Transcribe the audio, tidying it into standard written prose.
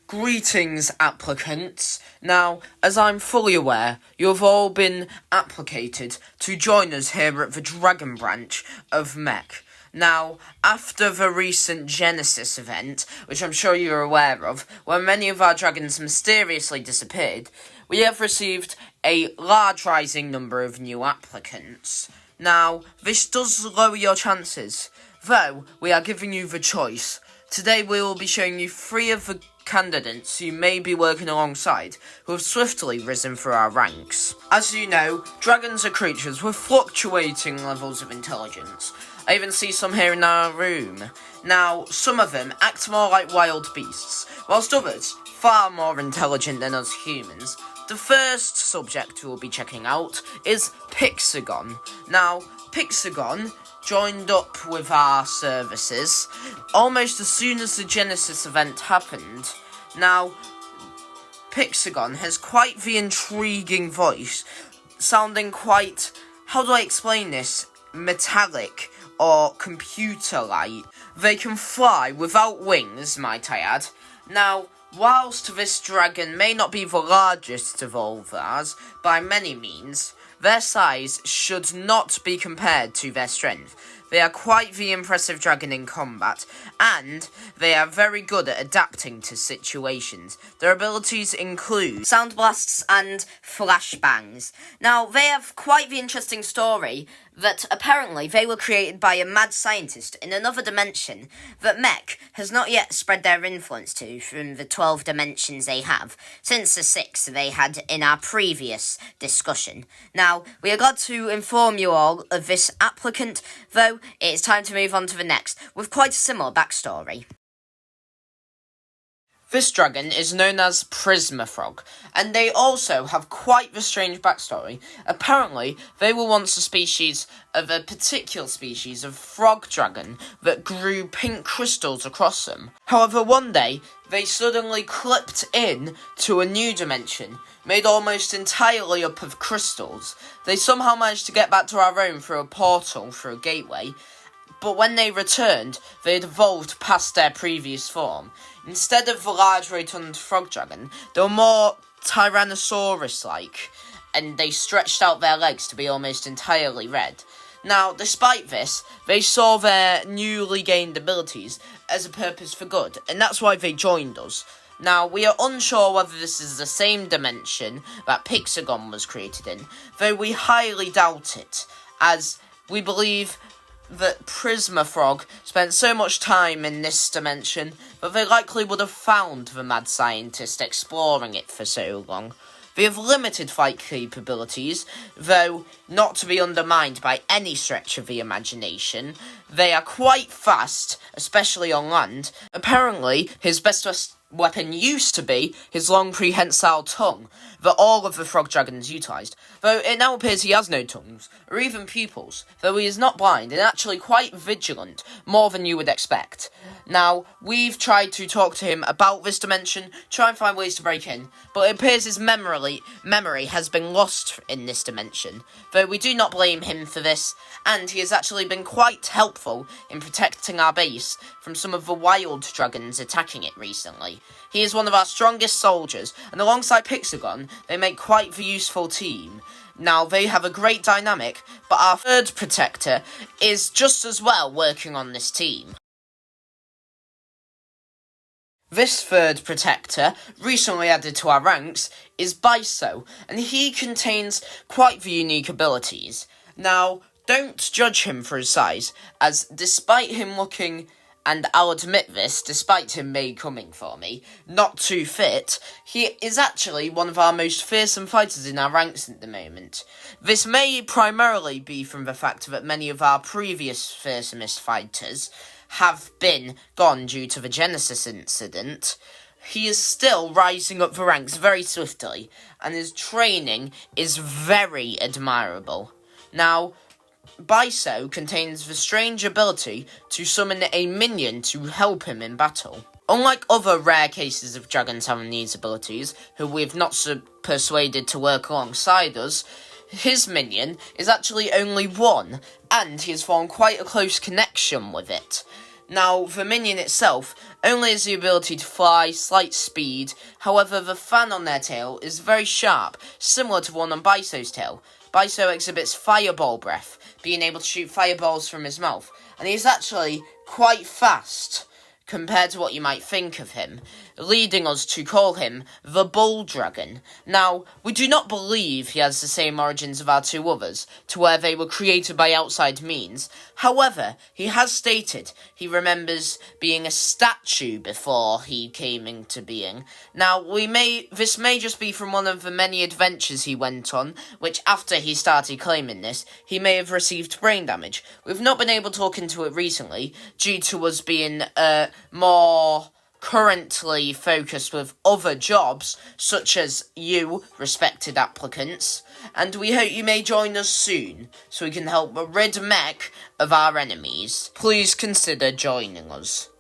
Greetings, applicants. Now, as I'm fully aware, you have all been applicated to join us here at the Dragon branch of Mech. Now, after the recent Genesis event, which I'm sure you're aware of, where many of our dragons mysteriously disappeared, we have received a large rising number of new applicants. Now, this does lower your chances, though we are giving you the choice. Today we will be showing you 3 of the candidates you may be working alongside who have swiftly risen through our ranks. As you know, dragons are creatures with fluctuating levels of intelligence. I even see some here in our room. Now, some of them act more like wild beasts, whilst others far more intelligent than us humans. The first subject we will be checking out is Pixagon. Now, Pixagon joined up with our services almost as soon as the Genesis event happened. Now, Pixagon has quite the intriguing voice, sounding quite, how do I explain this, metallic or computer-like. They can fly without wings, might I add. Now, whilst this dragon may not be the largest of all theirs, by many means, their size should not be compared to their strength. They are quite the impressive dragon in combat, and they are very good at adapting to situations. Their abilities include sound blasts and flashbangs. Now, they have quite the interesting story that apparently they were created by a mad scientist in another dimension that Mech has not yet spread their influence to from the 12 dimensions they have, since the 6 they had in our previous discussion. Now, we are glad to inform you all of this applicant, though it's time to move on to the next, with quite a similar backstory. This dragon is known as Prismafrog, and they also have quite the strange backstory. Apparently, they were once a species of a particular species of frog dragon that grew pink crystals across them. However, one day, they suddenly clipped in to a new dimension, made almost entirely up of crystals. They somehow managed to get back to our own through a portal, through a gateway, but when they returned, they had evolved past their previous form. Instead of the large rotund frog dragon, they were more Tyrannosaurus-like, and they stretched out their legs to be almost entirely red. Now, despite this, they saw their newly gained abilities as a purpose for good, and that's why they joined us. Now, we are unsure whether this is the same dimension that Pixagon was created in, though we highly doubt it, as we believe that Prismafrog spent so much time in this dimension that they likely would have found the mad scientist exploring it for so long. They have limited flight capabilities, though not to be undermined by any stretch of the imagination. They are quite fast, especially on land. Apparently, his best weapon used to be his long prehensile tongue that all of the frog dragons utilised, though it now appears he has no tongues, or even pupils, though he is not blind and actually quite vigilant, more than you would expect. Now, we've tried to talk to him about this dimension, try and find ways to break in, but it appears his memory has been lost in this dimension, though we do not blame him for this, and he has actually been quite helpful in protecting our base from some of the wild dragons attacking it recently. He is one of our strongest soldiers, and alongside Pixagon, they make quite the useful team. Now, they have a great dynamic, but our third protector is just as well working on this team. This third protector, recently added to our ranks, is Biso, and he contains quite the unique abilities. Now, don't judge him for his size, as despite him looking, and I'll admit this, despite him coming for me, not too fit, he is actually one of our most fearsome fighters in our ranks at the moment. This may primarily be from the fact that many of our previous fearsomest fighters have been gone due to the Genesis incident. He is still rising up the ranks very swiftly, and his training is very admirable. Now, Biso contains the strange ability to summon a minion to help him in battle. Unlike other rare cases of dragons having these abilities, who we have not persuaded to work alongside us, his minion is actually only one, and he has formed quite a close connection with it. Now, the minion itself only has the ability to fly, slight speed, however the fan on their tail is very sharp, similar to one on Biso's tail. Biso exhibits fireball breath, being able to shoot fireballs from his mouth, and he's actually quite fast compared to what you might think of him, leading us to call him the Bull Dragon. Now, we do not believe he has the same origins of our two others, to where they were created by outside means. However, he has stated he remembers being a statue before he came into being. Now, this may just be from one of the many adventures he went on, which after he started claiming this, he may have received brain damage. We've not been able to look into it recently, due to us being, more currently focused with other jobs, such as you, respected applicants, and we hope you may join us soon, so we can help rid Mech of our enemies. Please consider joining us.